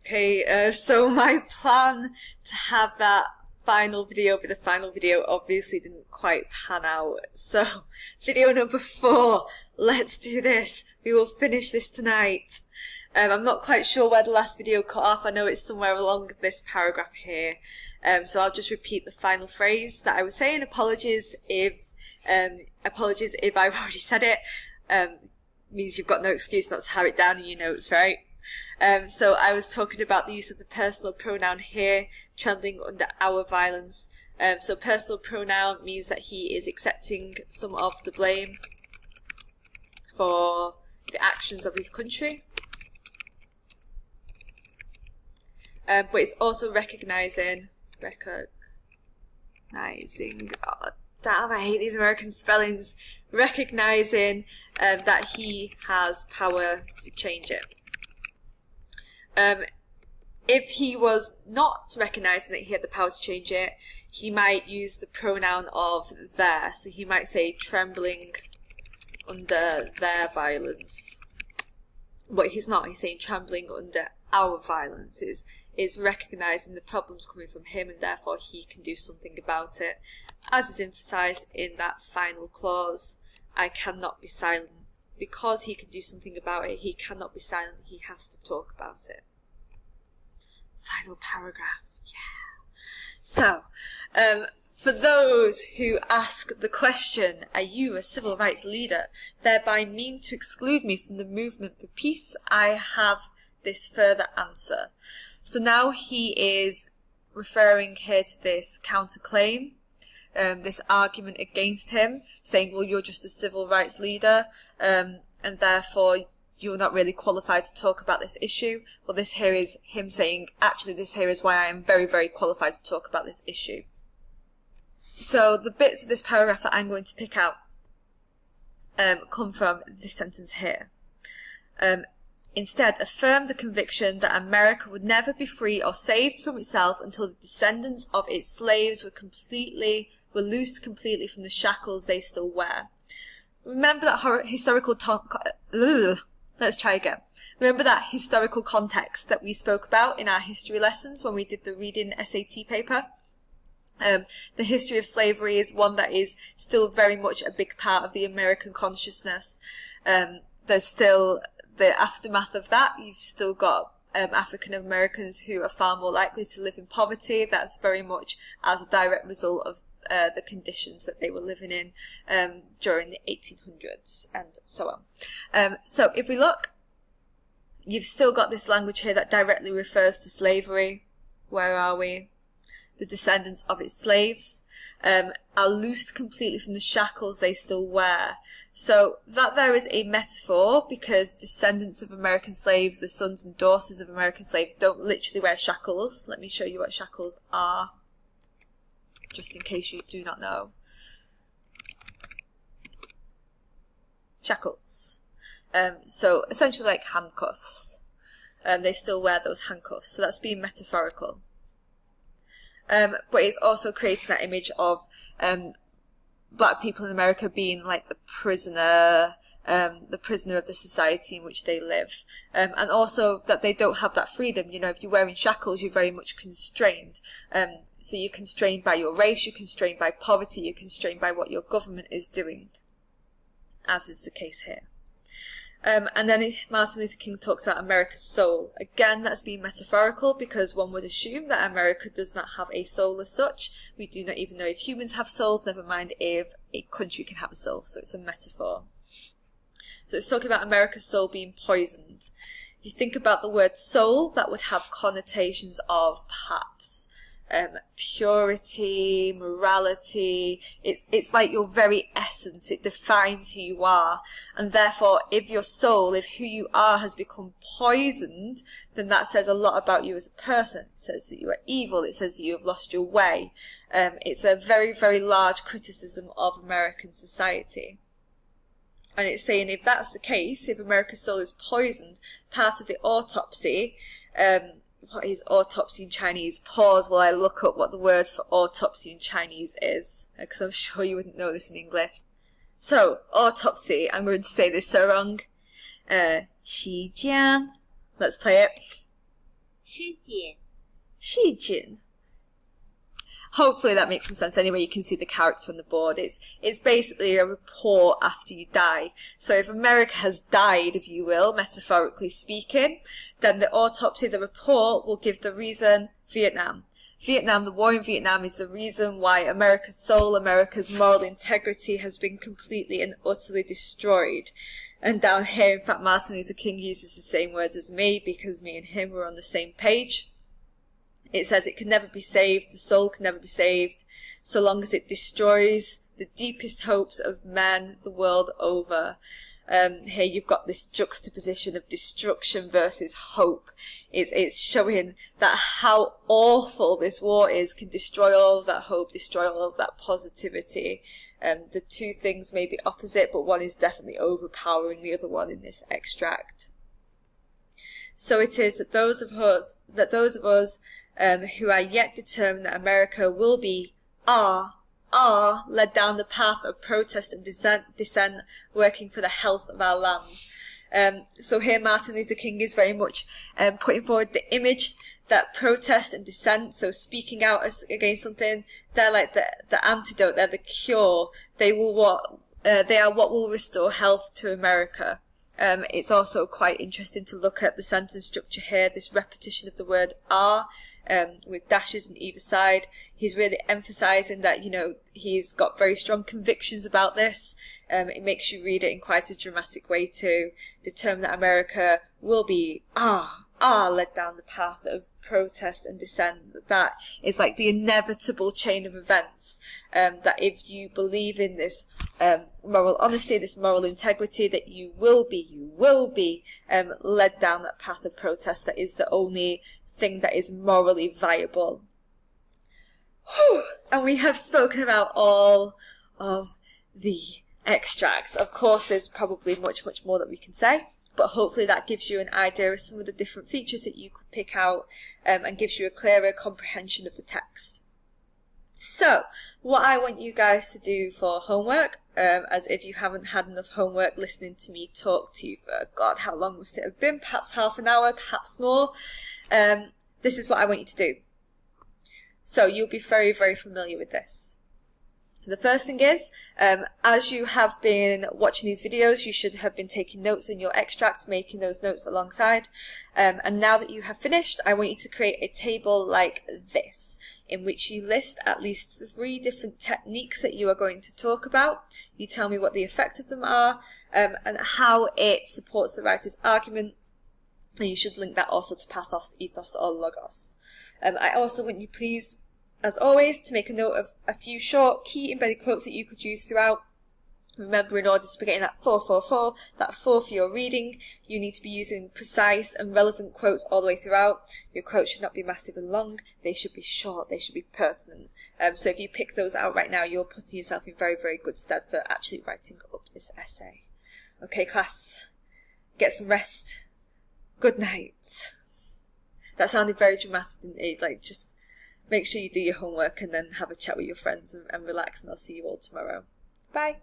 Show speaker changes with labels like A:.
A: Okay, so my plan to have that final video be the final video obviously didn't quite pan out. So, video number 4, let's do this. We will finish this tonight. I'm not quite sure where the last video cut off. I know it's somewhere along this paragraph here. So I'll just repeat the final phrase that I was saying. Apologies if I've already said it. Means you've got no excuse not to have it down in your notes, right? So I was talking about the use of the personal pronoun here, trembling under our violence. So personal pronoun means that he is accepting some of the blame for the actions of his country. But it's also recognizing, oh damn, I hate these American spellings, recognizing that he has power to change it. If he was not recognizing that he had the power to change it, he might use the pronoun of their. So he might say trembling under their violence. But he's not. He's saying trembling under our violence. Is recognizing the problems coming from him, and therefore he can do something about it. As is emphasized in that final clause, I cannot be silent. Because he can do something about it, he cannot be silent. He has to talk about it. Final paragraph. Yeah. So, for those who ask the question, are you a civil rights leader, thereby mean to exclude me from the movement for peace, I have this further answer. So now he is referring here to this counterclaim, this argument against him, saying, well, you're just a civil rights leader, and therefore you're not really qualified to talk about this issue. Well, this here is him saying, actually, this here is why I am very, very qualified to talk about this issue. So the bits of this paragraph that I'm going to pick out come from this sentence here. Instead, affirm the conviction that America would never be free or saved from itself until the descendants of its slaves were loosed completely from the shackles they still wear. Remember that historical Remember that historical context that we spoke about in our history lessons when we did the reading SAT paper? The history of slavery is one that is still very much a big part of the American consciousness. There's still the aftermath of that. You've still got African Americans who are far more likely to live in poverty. That's very much as a direct result of the conditions that they were living in during the 1800s and so on. So if we look, you've still got this language here that directly refers to slavery. Where are we? The descendants of its slaves are loosed completely from the shackles they still wear. So that there is a metaphor, because descendants of American slaves, the sons and daughters of American slaves, don't literally wear shackles. Let me show you what shackles are, just in case you do not know. Shackles. So essentially like handcuffs. They still wear those handcuffs. So that's being metaphorical. But it's also creating that image of black people in America being like the prisoner of the society in which they live. And also that they don't have that freedom. You know, if you're wearing shackles, you're very much constrained. So you're constrained by your race, you're constrained by poverty, you're constrained by what your government is doing, as is the case here. And then Martin Luther King talks about America's soul. Again, that's being metaphorical, because one would assume that America does not have a soul as such. We do not even know if humans have souls, never mind if a country can have a soul. So it's a metaphor. So it's talking about America's soul being poisoned. If you think about the word soul, that would have connotations of perhaps purity, morality. It's like your very essence. It defines who you are, and therefore if your soul, if who you are has become poisoned, then that says a lot about you as a person. It says that you are evil. It says that you have lost your way. It's a very, very large criticism of American society. And it's saying if that's the case, if America's soul is poisoned, part of the autopsy, what is autopsy in Chinese? Pause while I look up what the word for autopsy in Chinese is, because I'm sure you wouldn't know this in English. So, autopsy, I'm going to say this so wrong. Xi Jian. Let's play it.
B: 尸检
A: Shijin. Hopefully that makes some sense. Anyway, you can see the character on the board. It's basically a report after you die. So if America has died, if you will, metaphorically speaking, then the autopsy, the report, will give the reason Vietnam. Vietnam, the war in Vietnam is the reason why America's soul, America's moral integrity has been completely and utterly destroyed. And down here, in fact, Martin Luther King uses the same words as me because me and him were on the same page. It says it can never be saved, the soul can never be saved, so long as it destroys the deepest hopes of men the world over. Here you've got this juxtaposition of destruction versus hope. It's showing that how awful this war is can destroy all of that hope, destroy all of that positivity. The two things may be opposite, but one is definitely overpowering the other one in this extract. So it is that those of us who are yet determined that America will be, are led down the path of protest and dissent, working for the health of our land. So here Martin Luther King is very much putting forward the image that protest and dissent, so speaking out against something, they're like the antidote, they're the cure. They are what will restore health to America. It's also quite interesting to look at the sentence structure here, this repetition of the word are, with dashes on either side. He's really emphasising that, he's got very strong convictions about this. It makes you read it in quite a dramatic way too. Determine that America will be, led down the path of protest and dissent. That is like the inevitable chain of events, that if you believe in this moral honesty, this moral integrity, that you will be led down that path of protest. That is the only thing that is morally viable. Whew. And we have spoken about all of the extracts. Of course, there's probably much more that we can say, but hopefully that gives you an idea of some of the different features that you could pick out, and gives you a clearer comprehension of the text. So, what I want you guys to do for homework, as if you haven't had enough homework listening to me talk to you for, God, how long must it have been? Perhaps half an hour, perhaps more. This is what I want you to do. So, you'll be very, very familiar with this. The first thing is, as you have been watching these videos, you should have been taking notes in your extract, making those notes alongside. And now that you have finished, I want you to create a table like this, in which you list at least 3 different techniques that you are going to talk about. You tell me what the effect of them are, and how it supports the writer's argument. And you should link that also to pathos, ethos, or logos. I also want you, please, as always, to make a note of a few short key embedded quotes that you could use throughout. Remember, in order to be getting that 444, that 4 for your reading, you need to be using precise and relevant quotes all the way throughout. Your quotes should not be massive and long. They should be short. They should be pertinent. So if you pick those out right now, you're putting yourself in very, very good stead for actually writing up this essay. Okay, class, get some rest. Good night. That sounded very dramatic, didn't it? Like, just make sure you do your homework and then have a chat with your friends and relax, and I'll see you all tomorrow. Bye.